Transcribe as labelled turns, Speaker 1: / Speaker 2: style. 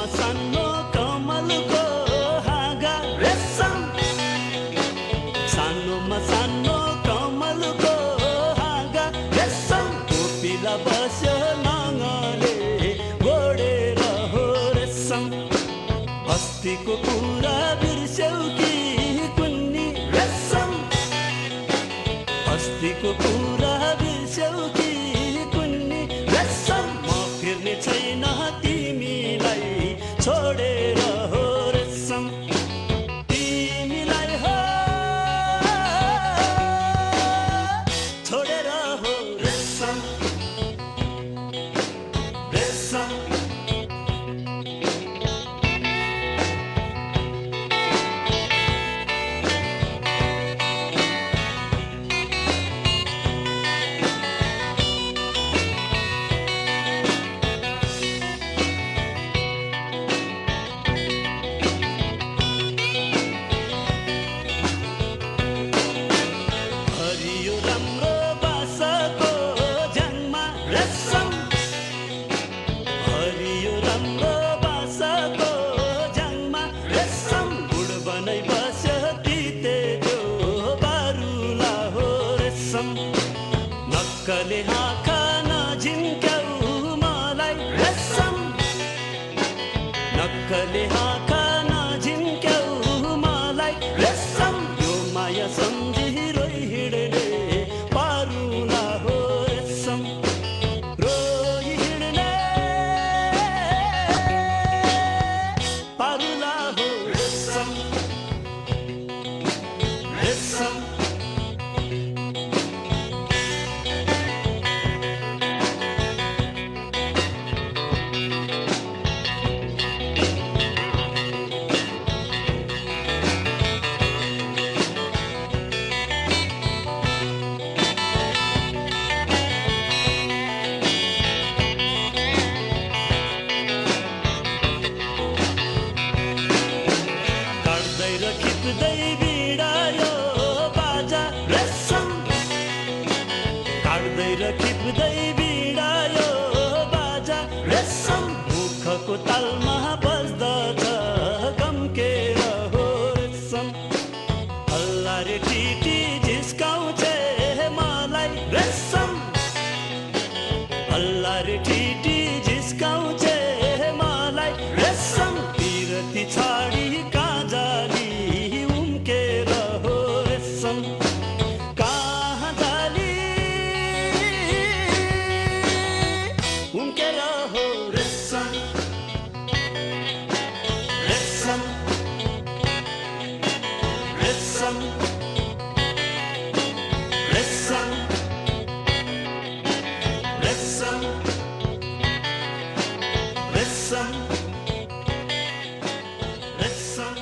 Speaker 1: सानो कमलको हाँगा रेशम, सानोमा सानो कमलको हाँगा रेशम, कोपिला बस्यो नङले गोडेर हो रेशम। अस्तिको कुरा बिर्स्यौ कि कुन्नी रेशम, अस्तिको कुरा बिर्स्यौ कि कुन्नी रेशम। म फिर्ने छैन तिमीलाई छोडेर हो रेशम, तिमीलाई हो छोडेर हो रेशम, रेशम। हरियो राम्रो बासाको ज्याङमा रेशम, हरियो राम्रो बासाको ज्याङमा रेशम। बुढ बनाइ बस्यो तितेको बारुला हो रेशम, नक्कले आँखा नझिम्क्याउ मलाई रेशम, नक्कले आँखा नझिम्क्याउ मलाई रेशम। यो माया सम्झी रोइ हिँड्ने पारुला हो रेशम, रोइ हिँड्ने पारुला हो रेशम, रेशम। काट्दै र खिच्दै बिडायो बाजा रेशम, काट्दै र खिच्दै बिडायो बाजा रेशम। मुखको तालमा बज्दछ गम्केर हो रेशम, हल्ला रे टिटी जिस्काउँछे मलाई रेशम, हल्ला रे टिटी जिस्काउँछे मलाई रेशम। पिरती छाडी कहाँ जाली उम्केर हो रेशम, कहाँ जाली उम्केर हो रेशम, रेशम, रेशम, रेशम, रेशम, रेशम, रेशम।